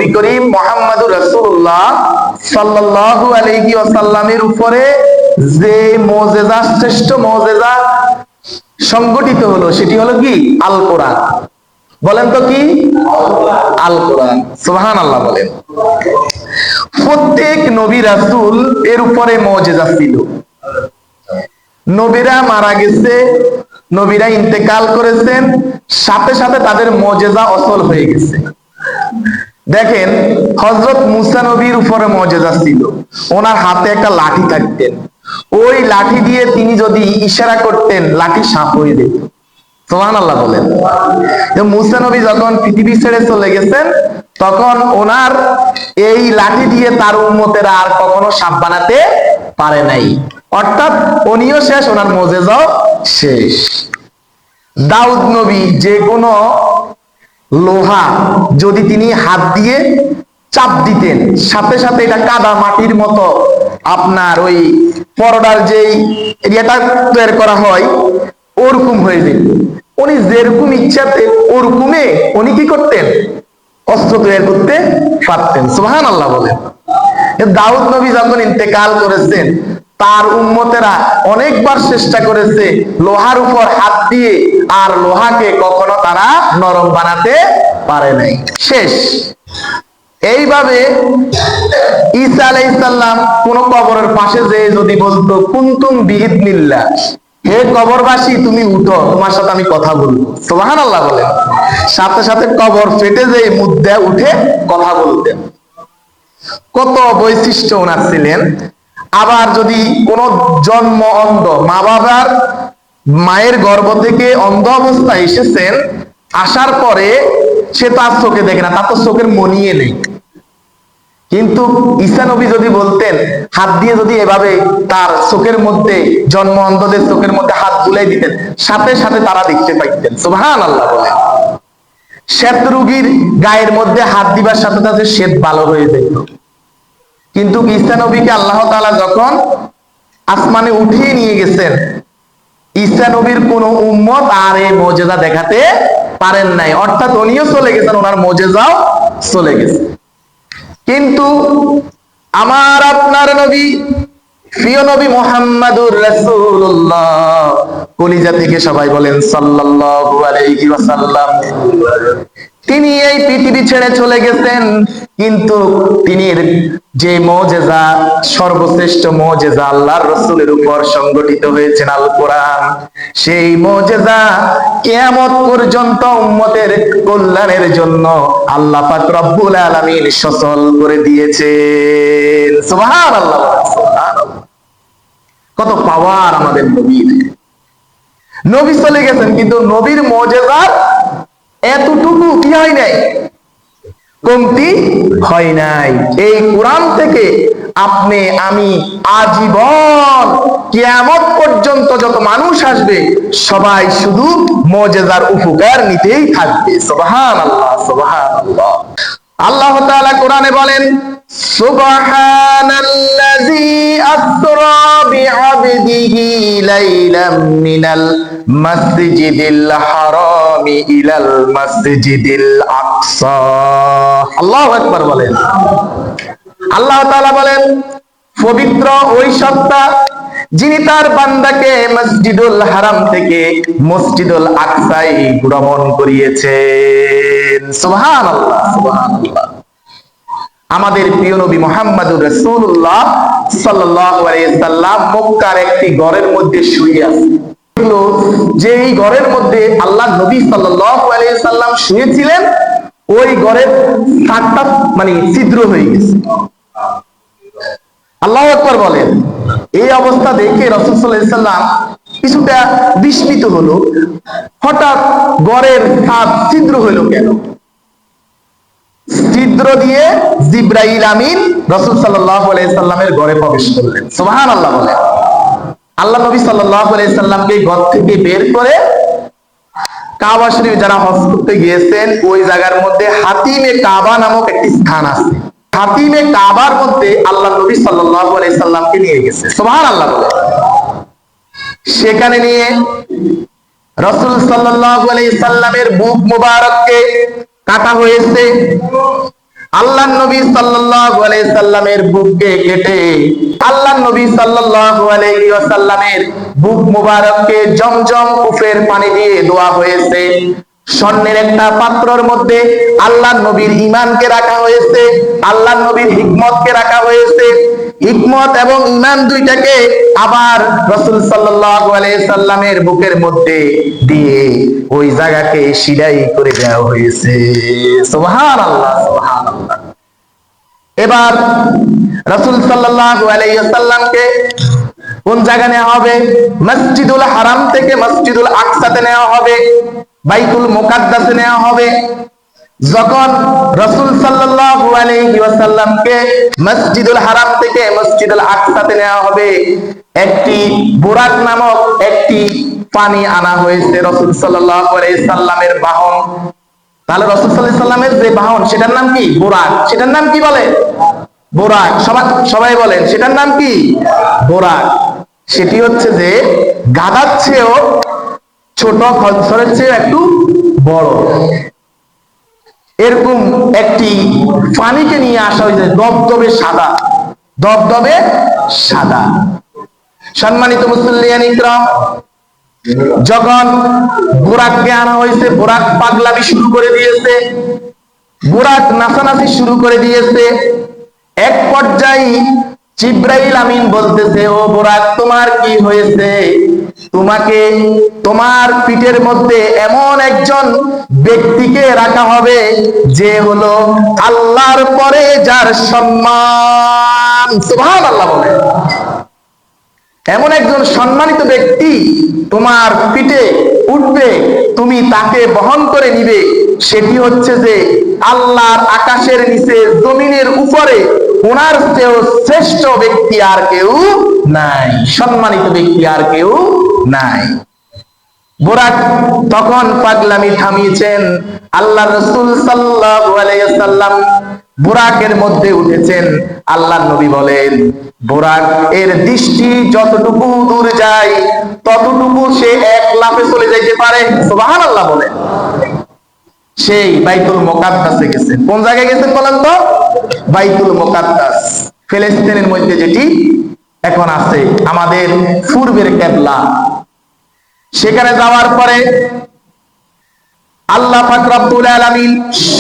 নবী করিম মুহাম্মদুর রাসূলুল্লাহ সাল্লাল্লাহু আলাইহি ওয়াসাল্লামের উপরে যে মুজিজা, শ্রেষ্ঠ মুজিজা সংগঠিত হলো সেটি হলো কি? আল কোরআন। বলেন তো কি? আল কোরআন। সুবহানাল্লাহ বলেন। প্রত্যেক নবী রাসূল এর উপরে মুজিজা ছিল। নবীরা মারা গেছে, নবীরা ইন্তেকাল করেছেন, সাথে সাথে তাদের মুজিজা অচল হয়ে গেছে। দেখেন, হযরত মুসা নবীর উপরে মুজিজা ছিল। ওনার হাতে একটা লাঠি থাকতেন, ওই লাঠি দিয়ে তিনি যদি ইশারা করতেন লাঠি সাপ হয়ে যেত। সুবহানাল্লাহ বলেন। মুসা নবী যখন পৃথিবী ছেড়ে চলে গেছেন, তখন ওনার এই লাঠি দিয়ে তার উম্মতেরা আর কখনো সাপ বানাতে পারে নাই। অর্থাৎ উনিও শেষ, ওনার মুজিজাও শেষ। দাউদ নবী যে কোনো লোহা যদি তিনি হাত দিয়ে চাপ দিতেন, সাথে সাথে এটা কাদা মাটির মতো আপনার ওই পরোটার যেই এরিয়াটা তৈরি করা হয় ওরকম হয়ে যেত। উনি যেরকম ইচ্ছাতে ওরকমে উনি কি করতেন? অস্ত্র তৈরি করতে পারতেন। সুবহানাল্লাহ বলেন। দাউদ নবী যখন ইন্তেকাল করেছেন, তার উম্মতেরা অনেকবার চেষ্টা করেছে লোহার উপর হাত দিয়ে, আর লোহাকে কখনো তারা নরম বানাতে পারে নাই, শেষ। এইভাবে ঈসা আলাইহিস সালাম কোন কবরের পাশে যেয়ে যদি বলতো কুনতুম বিইذনিল্লাহ, হে কবরবাসী তুমি উঠো, তোমার সাথে আমি কথা বলবো। সুবহানাল্লাহ বলেন। সাথে সাথে কবর ফেটে যেয়ে মুদ্দা উঠে কথা বলতেন। কত বৈশিষ্ট্য ওনার ছিলেন। আবার যদি কোন জন্ম অন্ধ, মা বাবার মায়ের গর্ভ থেকে অন্ধ অবস্থায় এসেছেন, আসার পরে সে তার চোখে দেখে না, তার তো চোখের মনিয়ে নেই, কিন্তু ঈসা নবী যদি বলতেন, হাত দিয়ে যদি এভাবে তার চোখের মধ্যে, জন্ম অন্ধদের চোখের মধ্যে হাত বুলাই দিতেন, সাথে সাথে তারা দেখতে পাইতেন। সুবহানাল্লাহ বলেন। শ্বেত রোগীর গায়ের মধ্যে হাত দিবার সাথে সাথে শ্বেত ভালো হয়ে যেত। কিন্তু ঈসা নবীকে আল্লাহ তাআলা যখন আসমানে উঠিয়ে নিয়ে গেছেন, ঈসা নবীর কোন উম্মত আর এই মুজিজা দেখাতে পারেন নাই। অর্থাৎ উনিও চলে গেছেন, ওনার মুজিজাও চলে গেছে। কিন্তু আমার আপনার নবী, প্রিয় নবী মুহাম্মদুর রাসূলুল্লাহ, কলিজা থেকে সবাই বলেন সাল্লাল্লাহু আলাইহি ওয়াসাল্লাম, তিনি এই পৃথিবী ছেড়ে চলে গেছেন, কিন্তু তিনি যে মুজিজা, সর্বশ্রেষ্ঠ মুজিজা আল্লাহর রাসূলের উপর সংগঠিত হয়েছে আল কোরআন, সেই মুজিজা কিয়ামত পর্যন্ত উম্মতের কল্যাণের জন্য আল্লাহ পাক রব্বুল আলামিন সচল করে দিয়েছেন। সুবহানাল্লাহ, সুবহানাল্লাহ। কত পাওয়ার আমাদের নবীর। নবী চলে গেছেন, কিন্তু নবীর মুজিজা এতটুকু কি হয় নাই? কমতি হয় নাই। এই কোরআন থেকে আপনি আমি আজীবন কিয়ামত পর্যন্ত যত মানুষ আসবে সবাই শুধু মুজিজার উপকার নিতেই থাকবে। সুবহানাল্লাহ, সুবহানাল্লাহ। আল্লাহ তাআলা কোরআনে বলেন, সুবহানাল্লাযী আসরা বিআবদিহি লাইলাম মিনাল মাসজিদিল হারামি ইলাল মাসজিদিল আকসা। আল্লাহু আকবার বলেন। আল্লাহ তাআলা বলেন, পবিত্র ওই সত্তা যিনি তার বান্দাকে মসজিদুল হারাম থেকে মসজিদুল আকসায় ভ্রমণ করিয়েছেন। সুবহানাল্লাহ, সুবহানাল্লাহ। আমাদের প্রিয় নবী মুহাম্মদুর রাসূলুল্লাহ সাল্লাল্লাহু আলাইহি সাল্লাম মক্কার একটি ঘরের মধ্যে শুয়ে আছেন। যে এই ঘরের মধ্যে আল্লাহ নবী সাল্লাল্লাহু আলাইহি সাল্লাম শুয়েছিলেন, ওই ঘরের ছাদটা মানে ছিদ্র হয়ে গেছে। আল্লাহু আকবার বলেন। এই অবস্থা দেখে রাসূল সাল্লাল্লাহু আলাইহি সাল্লাম কিছুটা বিস্মিত হলো, হঠাৎ ঘরের ছাদ ছিদ্র হলো কেন? ছিদ্র দিয়ে জিবরাইল আমিন রাসূল সাল্লাল্লাহু আলাইহি সাল্লামের ঘরে প্রবেশ করলেন। সুবহানাল্লাহ বলেন। আল্লাহ নবী সাল্লাল্লাহু আলাইহি সাল্লামকে ঘর থেকে বের করে কাবা শরীফ যারা হজ করতে গিয়েছেন, ওই জায়গার মধ্যে হাতিমে কাবা নামক একটি স্থান আছে। হাতিমে কাবার মধ্যে আল্লাহ নবী সাল্লাল্লাহু আলাইহি সাল্লামকে নিয়ে গেছে। সুবহানাল্লাহ বলেন। সেখানে নিয়ে রাসূল সাল্লাল্লাহু আলাইহি সাল্লামের বুক মুবারককে কাটা হয়েছে, আল্লাহ নবী সাল্লাল্লাহু আলাইহি সাল্লামের বুককে কেটে আল্লাহ নবী সাল্লাল্লাহু আলাইহি ওয়াসাল্লামের বুক মুবারককে জমজম কুফের পানি দিয়ে ধোয়া হয়েছে। স্বর্ণের একটা পাত্রের মধ্যে আল্লাহ নবীর ঈমানকে রাখা হয়েছে, আল্লাহ নবীর হিকমতকে রাখা হয়েছে। হিকমত এবং ঈমান দুইটাকে আবার রাসূল সাল্লাল্লাহু আলাইহি সাল্লামের বুকের মধ্যে দিয়ে ওই জায়গাকে সিলাই করে দেওয়া হয়েছে। সুবহানাল্লাহ, সুবহানাল্লাহ। এবার রাসূল সাল্লাল্লাহু আলাইহি ওয়াসাল্লামকে কোন জায়গা নেওয়া হবে? মসজিদুল হারাম থেকে মসজিদুল আকসাতে নেওয়া হবে, বাইতুল মুকাদ্দাসে নেওয়া হবে। যখন রাসূল সাল্লাল্লাহু আলাইহি ওয়াসাল্লামকে মসজিদুল হারাম থেকে মসজিদুল আকসাতে নেওয়া হবে, একটি বুরাক নামক একটি পানি আনা হয়েছে রাসূল সাল্লাল্লাহু আলাইহি সাল্লামের বাহন। তাহলে রাসূল সাল্লাল্লাহু আলাইহি সাল্লামের যে বাহন সেটার নাম কি? বুরাক। সেটার নাম কি বলে? বুরাক। সবাই বলেন সেটার নাম কি? বুরাক। সেটি হচ্ছে যে গাধার চেয়েও ছোট, খচ্চরের চেয়ে একটু বড়, এরকম একটি পানিকে নিয়ে আসা হয়েছে, দবদবে সাদা, দবদবে সাদা। সম্মানিত মুসল্লিয়ান ইকরাম, যখন বুরাককে আনা হয়েছে, বুরাক পাগলামি শুরু করে দিয়েছে, বুরাক নাচানাচি শুরু করে দিয়েছে। এক পর্যায়ে জিবরাইল আমিন বলতেছে, ও বুরাক তোমার কি হয়েছে? তোমাকে তোমার পিঠের মধ্যে এমন একজন ব্যক্তিকে রাখা হবে যে হলো আল্লাহর পরে যার সম্মান। সুবহানাল্লাহ বলে। এমন একজন সম্মানিত ব্যক্তি তোমার পিঠে উঠবে, তুমি তাকে বহন করে নিবে। সেটি হচ্ছে যে আল্লাহর আকাশের নিচে জমিনের উপরে ওনার চেয়েও শ্রেষ্ঠ ব্যক্তি আর কেউ নাই, সম্মানিত ব্যক্তি আর কেউ নাই। বুরাক তখন পাগলামি থামিয়েছেন। আল্লাহ রাসূল সাল্লাল্লাহু আলাইহি ওয়াসাল্লাম বুরাকের মধ্যে উঠেছেন। আল্লাহর নবী বলেন, বুরাক এর দৃষ্টি যতটুকু দূর যায় ততটুকু সে এক লাফে চলে যাইতে পারে। সুবহানাল্লাহ বলে। সেই বাইতুল মুকাদ্দাসে গেছেন। কোন জায়গায় গেছেন বলেন তো? বাইতুল মুকাদ্দাস, ফিলিস্তিনের মধ্যে যেটি এখন আছে, আমাদের পূর্বের কিবলা। সেখানে যাওয়ার পরে আল্লাহ পাক রব্বুল আলামিন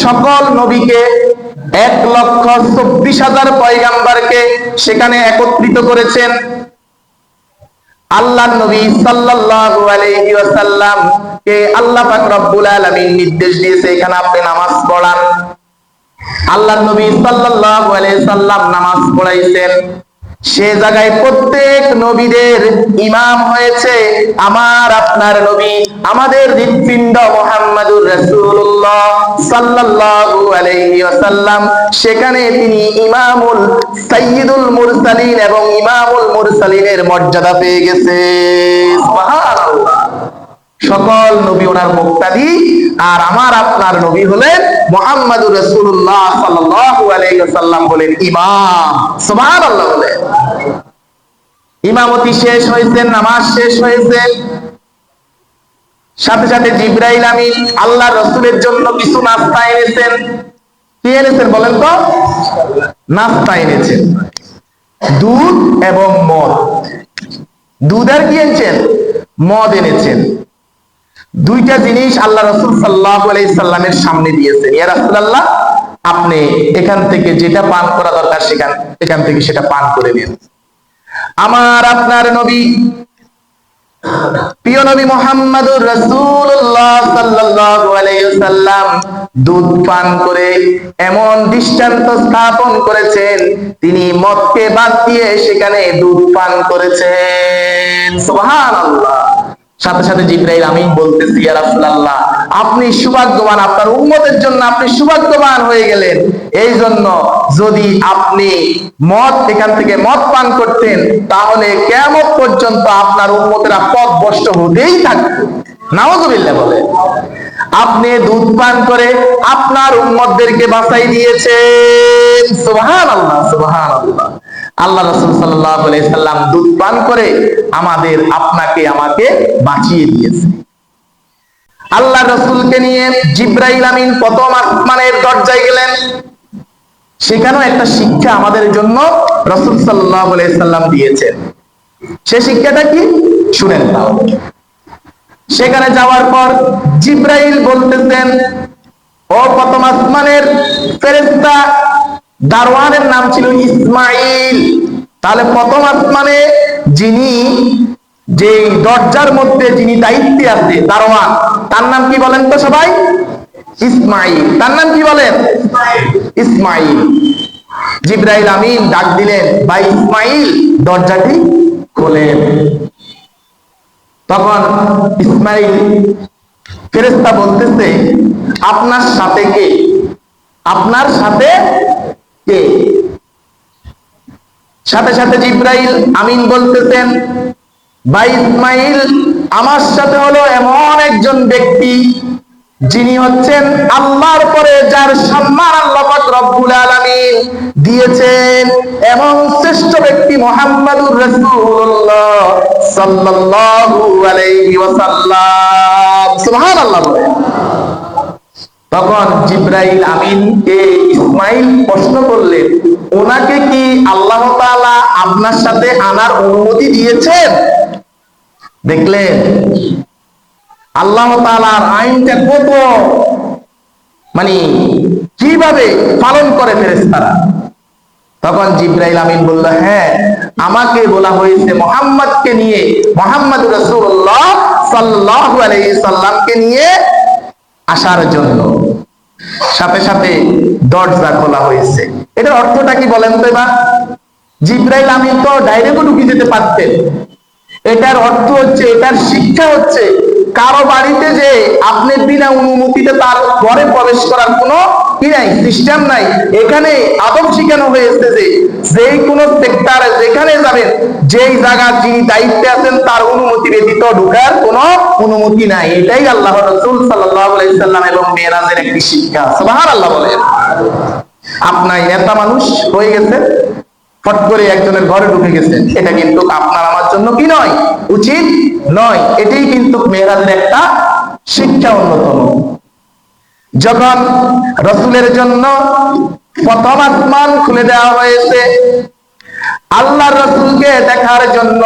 সকল নবীকে 1,24,000 পয়গাম্বরকে সেখানে একত্রিত করেছেন। আল্লাহর নবী সাল্লাল্লাহু আলাইহি ওয়াসাল্লাম কে আল্লাহ পাক রব্বুল আলামিন নির্দেশ দিয়েছে, এখানে আপনি নামাজ পড়ান। আল্লাহর নবী সাল্লাল্লাহু আলাইহি সাল্লাম নামাজ পড়াইছেন। সে জায়গায় প্রত্যেক নবীদের ইমাম হয়েছে আমার আপনার নবী, আমাদের হৃৎপিণ্ড মুহাম্মাদুর রাসূলুল্লাহ সাল্লাল্লাহু আলাইহি ওয়াসাল্লাম। সেখানে তিনি ইমামুল সাইয়্যিদুল মুরসালিন এবং ইমামুল মুরসালিনের মর্যাদা পেয়ে গেছে। সুবহানাল্লাহ। সকল নবী ওনার মুক্তাদি, আর আমার আপনার নবী হলেন মুহাম্মাদুর রাসূলুল্লাহ সাল্লাল্লাহু আলাইহি ওয়াসাল্লাম বলেন ইমাম। সুবহানাল্লাহ বলে। ইমামতি শেষ হয়েছে, নামাজ শেষ হয়েছে, সাথে সাথে জিবরাইল আমিন আল্লাহ রাসূলের জন্য কিছু নাস্তা এনেছেন। কি এনেছেন বলেন তো? নাস্তা এনেছেন, দুধ এবং মদ। দুধ আর কি এনেছেন? মদ এনেছেন। দুইটা জিনিস আল্লাহ রাসূল সাল্লাল্লাহু আলাইহি সাল্লামের সামনে দিয়েছেন। ইয়া রাসূলুল্লাহ, আপনি এখান থেকে যেটা পান করা দরকার এখান থেকে সেটা পান করে নিন। আমার আপনার নবী, প্রিয় নবী মুহাম্মাদুর রাসূলুল্লাহ সাল্লাল্লাহু আলাইহি ওয়াসাল্লাম দুধ পান করে এমন দৃষ্টান্ত স্থাপন করেছেন, তিনি মদকে বাদ দিয়ে সেখানে দুধ পান করেছেন। সুবহানাল্লাহ। সাথে সাথে জিবরাইল আমিন বলতেছি, ইয়া রাসূলুল্লাহ, আপনি সৌভাগ্যবান, আপনার উম্মতের জন্য আপনি সৌভাগ্যবান হয়ে গেলেন। এই জন্য যদি আপনি এখান থেকে মদ পান করতেন তাহলে কিয়ামত পর্যন্ত আপনার উম্মতেরা পথভ্রষ্ট হতেই থাকতো। নাউযুবিল্লাহ বলে। আপনি দুধ পান করে আপনার উম্মতদেরকে বাঁচাই দিয়েছেন। সুবহানাল্লাহ, সুবহানাল্লাহ। আল্লাহ রাসূল সাল্লাল্লাহু আলাইহি সাল্লাম দুধ পান করে আমাদের আপনাকে আমাকে বাঁচিয়ে দিয়েছে। আল্লাহ রাসূলকে নিয়ে জিবরাইল আমিন প্রথম আসমানের দরজায় গেলেন। সেখানেও একটা শিক্ষা আমাদের জন্য রাসূল সাল্লাল্লাহু আলাইহি সাল্লাম দিয়েছেন। সে শিক্ষাটা কি শুনেন নাও। সেখানে যাওয়ার পর জিবরাইল বলতেছেন, ও প্রথম আসমানের ফেরেশতা, দারওয়ানের নাম ছিল ইসমাইল। তাহলে প্রথম আসমানে যিনি যে দরজার মধ্যে যিনি দায়িত্বে আছে দারওয়ান, তার নাম কি বলেন তো সবাই? ইসমাইল। তার নাম কি বলেন? ইসমাইল। জিবরাইল আমিন ডাক দিলেন, ভাই ইসমাইল দরজাটি খোলেন। তখন ইসমাইল ফেরেশতা বলতেছে, আপনার সাথে কে? আপনার সাথে কে? সাথে সাথে জিবরাইল আমিন বলতেছেন, ভাই ইসমাইল আমার সাথে হলো এমন একজন ব্যক্তি যিনি হচ্ছেন আল্লাহর পরে যার সম্মান আল্লাহ পাক রব্বুল আলামিন দিয়েছেন, এমন শ্রেষ্ঠ ব্যক্তি মুহাম্মাদুর রাসূলুল্লাহ সাল্লাল্লাহু আলাইহি ওয়াসাল্লাম। সুবহানাল্লাহ। তখন জিবরাইল আমিনকে ইসমাইল প্রশ্ন করলেন, ওনাকে কি আল্লাহ তাআলা আপনার সাথে আনার অনুমতি দিয়েছেন? দেখলেন আল্লাহ তাআলার আইনটা কত মানে কিভাবে পালন করে ফেরেশতারা। তখন জিবরাইল আমিন বলল, হ্যাঁ আমাকে বলা হয়েছে মুহাম্মদকে নিয়ে, মুহাম্মদ রাসূলুল্লাহ সাল্লাল্লাহু আলাইহি সাল্লামকে নিয়ে আসার জন্য। সাথে সাথে দরজা খোলা হয়েছে। এটার অর্থটা কি বলেন তো এবার? জিবরাইল আমিন তো ডাইরেক্ট ঢুকে যেতে পারতেন। এটার অর্থ হচ্ছে, এটার শিক্ষা হচ্ছে, কারো বাড়িতে যে আপনি বিনা অনুমতিতে তার ঘরে প্রবেশ করার কোনো কি নাই, সিস্টেম নাই। এখানে আদব শিখানো হয়েছে যে যেই কোনো সেক্টরে যেখানে যাবেন, যেই জায়গা যিনি দায়িত্বে আছেন তার অনুমতি ব্যতীত ঢোকার কোনো অনুমতি নাই। এটাই আল্লাহর রাসূল সাল্লাল্লাহু আলাইহি সাল্লাম এবং মেরাজের একটি শিক্ষা। সুবহানাল্লাহ বলেন। আপনার নেতা মানুষ হয়ে গেছে, ফট করে একজনের ঘরে ঢুকে গেছেন, এটা কিন্তু আপনার আমার জন্য কি নয়, উচিত নয়। এটাই কিন্তু মেরাজের একটা শিক্ষা অন্যতম। যখন রাসূলের জন্য প্রথম আসমান খুলে দেওয়া হয়েছে, আল্লাহর রাসূলকে দেখার জন্য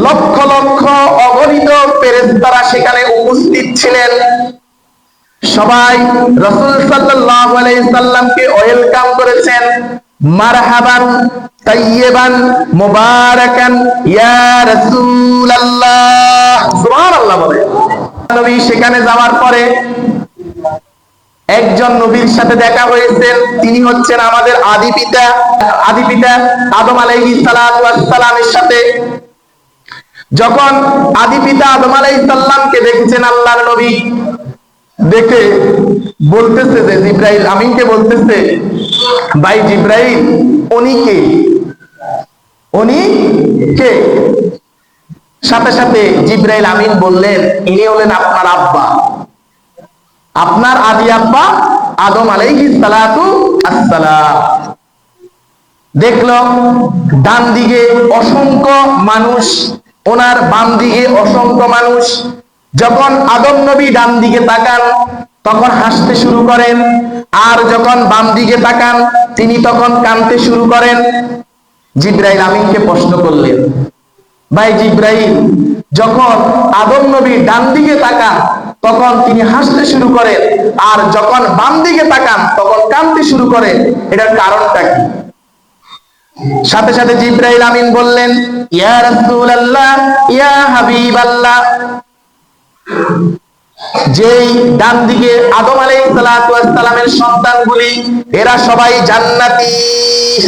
লক্ষ লক্ষ অগণিত ফেরেশতারা সেখানে উপস্থিত ছিলেন। সবাই রাসূল সাল্লাল্লাহু আলাইহি সাল্লামকে ওয়েলকাম করেছেন, মারহাবান তাইয়িবান মুবারাকান ইয়া রাসূলুল্লাহ। সুবহানাল্লাহ বলে। নবী সেখানে যাওয়ার পরে একজন নবীর সাথে দেখা হয়েছে, তিনি হচ্ছেন আমাদের আদি পিতা আদম আলাইহিস সালাতু ওয়াস সালামের সাথে। যখন আদি পিতা আদম আলাইহিস সালামকে দেখেছেন আল্লাহর নবী, দেখে বলতেছে যে জিবরাইল আমিনকে বলতেছে, ভাই জিবরাইল উনি কে? উনি কে? সাথে সাথে জিবরাইল আমিন বললেন, ইনি হলেন আপনার আব্বা, আপনার আদি আব্বা আদম আলাইহিস সালাতু আসসালাম। দেখলো ডান দিকে অসংখ্য মানুষ, ওনার বাম দিকে অসংখ্য মানুষ। যখন আদম নবী ডান দিকে তাকান তখন হাসতে শুরু করেন, আর যখন বাম দিকে তাকান তিনি তখন কাঁদতে শুরু করেন। জিবরাইল আমিনকে প্রশ্ন করলেন, ভাই জিবরাইল, যখন আদম নবী ডান দিকে তাকান তখন তিনি হাসতে শুরু করেন, আর যখন বাম দিকে তাকান তখন কাঁদতে শুরু করেন, এটার কারণটা কি? সাথে সাথে জিবরাইল আমিন বললেন, ইয়া রাসূলুল্লাহ, ইয়া হাবিবাল্লাহ, যেই ডান দিকে আদম আলাইহিস সালাতু ওয়াস সালামের সন্তানগুলি এরা সবাই জান্নাতি।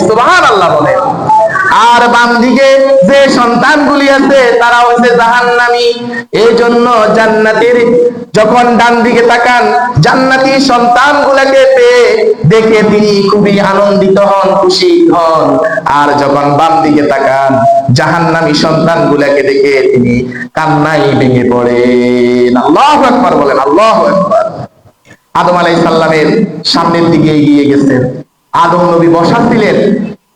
সুবহানাল্লাহ বলে। আর বাম দিকে যে সন্তানগুলি আছে তারা হচ্ছে জাহান্নামী। এই জন্য জান্নাতের যখন ডান দিকে তাকান জান্নাতি সন্তানগুলোকে পেয়ে দেখে তিনি খুবই আনন্দিত হন, খুশি হন। আর যখন বাম দিকে তাকান জাহান্নামী সন্তানগুলোকে দেখে তিনি কান্নায় ভেঙে পড়েন। আল্লাহু আকবার বলেন, আল্লাহু আকবার। আদম আলাইহিস সালামের সামনের দিকে এগিয়ে গেছেন। আদম নবী বসা ছিলেন।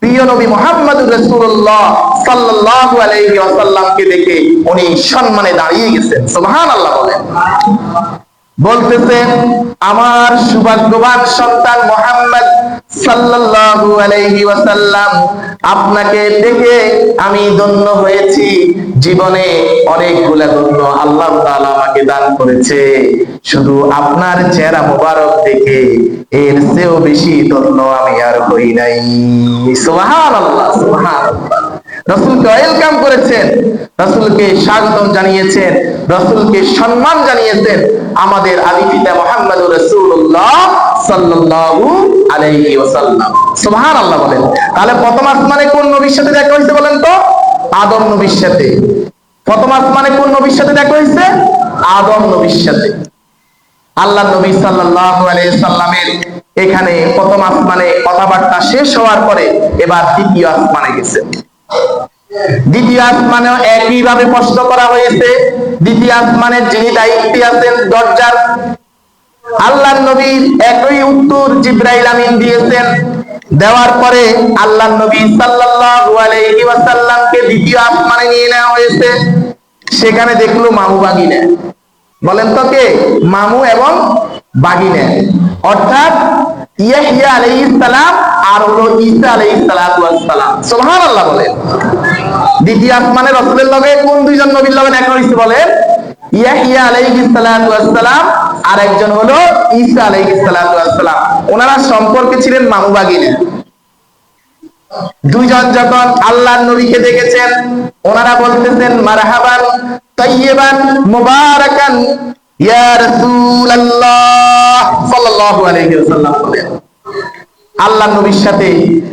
প্রিয় নবী মুহাম্মদুর রাসূলুল্লাহ সাল্লাল্লাহু আলাইহি ওয়াসাল্লামকে দেখে উনি সম্মানে দাঁড়িয়ে গেছেন। সুবহানাল্লাহ বলেন। বলতেছে আমার সৌভাগ্যবান সন্তান মুহাম্মদ সাল্লাল্লাহু আলাইহি ওয়াসাল্লাম, আপনাকে দেখে আমি ধন্য হয়েছি। জীবনে অনেকগুলা ধন্য আল্লাহ তাআলা আমাকে দান করেছে, শুধু আপনার চেহারা মোবারক দেখে এর চেয়েও বেশি ধন্য আমি আর হই নাই। সুবহানাল্লাহ, সুবহানাল্লাহ। রাসূলকে ওয়েলকাম করেছেন, রাসূলকে স্বাগতম জানিয়েছেন, রাসূলকে সম্মান জানিয়েছেন আমাদের আদি পিতা মুহাম্মদুর রাসূলুল্লাহ সাল্লাল্লাহু আলাইহি ওয়াসাল্লাম। সুবহানাল্লাহ বলেন। তাহলে প্রথম আসমানে কোন নবীর সাথে দেখা হয়েছে বলেন তো? আদম নবীর সাথে। প্রথম আসমানে কোন নবীর সাথে দেখা হয়েছে? আদম নবীর সাথে। আল্লাহ নবী সাল্লাল্লাহু আলাইহি সাল্লামের এখানে প্রথম আসমানে কথাবার্তা শেষ হওয়ার পরে এবার দ্বিতীয় আসমানে গেছে। দ্বিতীয় আসমানেও একইভাবে প্রশ্ন করা হয়েছে। দ্বিতীয় আসমানের যিনি দায়িত্বে আছেন দরজার, আল্লাহ নবীর একই উত্তর জিবরাইল আমিন দিয়েছেন। দেওয়ার পরে আল্লাহ নবী সাল্লাল্লাহু আলাইহি ওয়াসাল্লামকে দ্বিতীয় আসমানে নিয়ে নেওয়া হয়েছে। সেখানে দেখলো মামু বাগিনা। বলেন তো কে? মামু এবং বাগিনা, অর্থাৎ ইয়াহইয়া আলাইহিস সালাম আর হলো ঈসা আলাইহিস সালাতু ওয়াস সালাম। সুবহানাল্লাহ বলেন। দ্বিতীয় আসমানে রাসূলের লগে কোন দুইজন নবীর লগে দেখা হইছে বলেন? ইয়াহইয়া আলাইহিস সালাতু ওয়াস সালাম আর একজন হলো ঈসা আলাইহিস সালাতু ওয়াস সালাম। ওনারা সম্পর্কে ছিলেন মামু বাগিনা। দুইজন যখন আল্লাহর নবীকে দেখেছেন, ওনারা বলতেছেন মারহাবান তাইয়িবান মুবারাকান ইয়া রাসূলুল্লাহ সাল্লাল্লাহু আলাইহি ওয়াসাল্লাম বলেন। আল্লাহ নবীর সাথে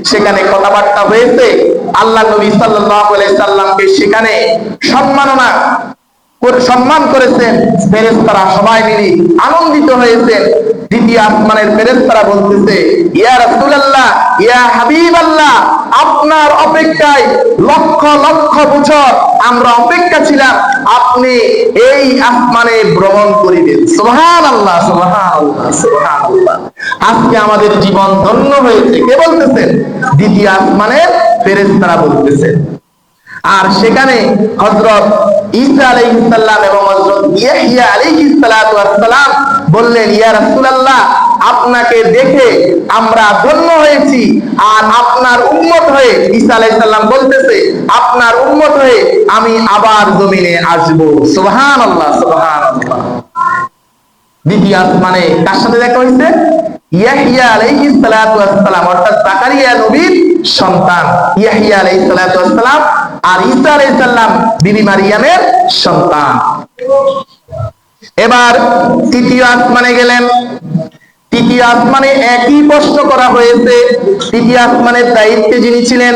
সেখানে কথাবার্তা হয়েছে। আল্লাহ নবী সাল্লাল্লাহু আলাইহি সাল্লামকে সেখানে সম্মান করেছেন। ফেরেশতারা সবাই মিলে আনন্দিত হয়েছেন। দ্বিতীয় আসমানের ফেরেশতারা বলতেছে ইয়া রাসূলুল্লাহ, ইয়া হাবিবাল্লাহ, আপনার অপেক্ষায় লক্ষ লক্ষ বছর আমরা অপেক্ষা ছিলাম, আপনি এই আসমানে ভ্রমণ করিবেন। সুবহানাল্লাহ, সুবহানাল্লাহ, সুবহানাল্লাহ। আজকে আমাদের জীবন ধন্য হয়েছে। কে বলতেছেন? দ্বিতীয় আসমানের ফেরেশতারা বলতেছেন। আর সেখানে হযরত ঈসা আলাইহিস সালাম এবং হযরত ইয়াহইয়া আলাইহিস সালাতু ওয়াস সালাম বললেন ইয়া রাসূলুল্লাহ, আপনাকে দেখে আমরা ধন্য হয়েছি। আর আপনার উম্মত হয়ে, ঈসা আলাইহিস সালাম বলতেছে আপনার উম্মত হয়ে আমি আবার জমিনে আসব। সুবহানাল্লাহ, সুবহানাল্লাহ। দ্বিতীয় আসমানে কার সাথে দেখা হয়েছে? ইয়াহইয়া আলাইহিস সালাতু ওয়াস সালাম, অর্থাৎ জাকারিয়া নবীর সন্তান ইয়াহইয়া আলাইহিস সালাতু ওয়াস সালাম আর ঈসা আলাইহিস সালাম বিবি মারিয়ামের সন্তান। এবার তৃতীয় আসমানে গেলেন। তৃতীয় আসমানে একই প্রশ্ন করা হয়েছে। তৃতীয় আসমানের দায়িত্বে যিনি ছিলেন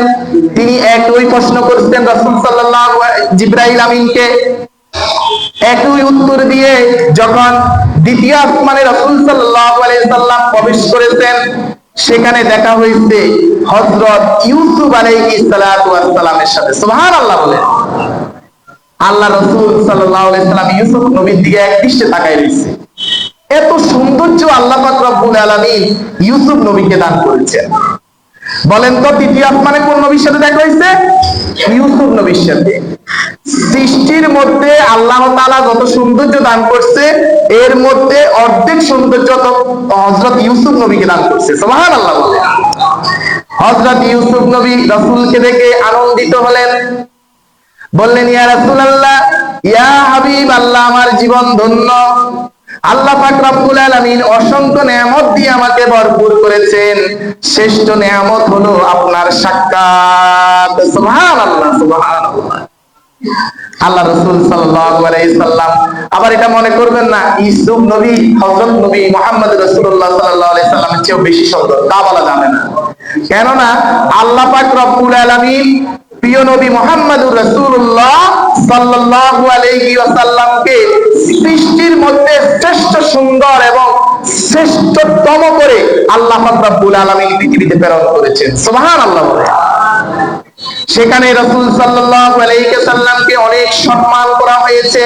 তিনি একই প্রশ্ন করছেন রাসূল সাল্লাল্লাহু জিবরাইল আমিনকে। একই উত্তর দিয়ে যখন দ্বিতীয় আসমানে রাসূল সাল্লাল্লাহু আলাইহি সাল্লাম প্রবেশ করেছেন, সেখানে দেখা হয়েছে হযরত ইউসুফ আলাইহিস সালাতু ওয়াস সালামের সাথে। সুবহানাল্লাহ বলেন। আল্লাহ রাসূল সাল্লাল্লাহু আলাইহি সাল্লাম ইউসুফ নবীর দিকে একদৃষ্টে তাকায় রয়েছে। এত সৌন্দর্য আল্লাহ পাক রব্বুল আলামিন ইউসুফ নবীকে দান করেছেন। বলেন তো তৃতীয় আসমানে কোন নবীর সাথে দেখা হয়েছে? ইউসুফ নবীর সাথে। সৃষ্টির মধ্যে আল্লাহ তাআলা যত সৌন্দর্য দান করছে, এর মধ্যে অর্ধেক সৌন্দর্য তো হযরত ইউসুফ নবীকে দান করছে। সুবহানাল্লাহ বলেন। হযরত ইউসুফ নবী রাসূলকে দেখে আনন্দিত হলেন। বললেন ইয়া রাসূলুল্লাহ, ইয়া হাবিবাল্লাহ, আমার জীবন ধন্য। আল্লাহ পাক রব্বুল আলামিন অসংখ্য নিয়ামত দিয়ে আমাকে ভরপুর করেছেন। শ্রেষ্ঠ নিয়ামত হলো আপনার সাক্ষাৎ। সুবহানাল্লাহ, সুবহানাল্লাহ। আল্লাহ রাসূল সাল্লাল্লাহু আলাইহি সাল্লাম আবার এটা মনে করবেন না ইউসুফ নবী হযরত নবী মুহাম্মদ রাসূলুল্লাহ সাল্লাল্লাহু আলাইহি সাল্লামের চেয়ে বেশি সুন্দর, তা বলা যাবে না। কেননা আল্লাহ পাক রব্বুল আলামিন প্রিয় নবী মুহাম্মদুর রাসূলুল্লাহ সাল্লাল্লাহু আলাইহি ওয়াসাল্লামকে সৃষ্টির মধ্যে শ্রেষ্ঠ সুন্দর এবং শ্রেষ্ঠতম করে আল্লাহ পাক রব্বুল আলামিন পৃথিবীতে প্রেরণ করেছেন। সুবহানাল্লাহ। সেখানে রাসূল সাল্লাল্লাহু আলাইহি ওয়াসাল্লামকে অনেক সম্মান করা হয়েছে।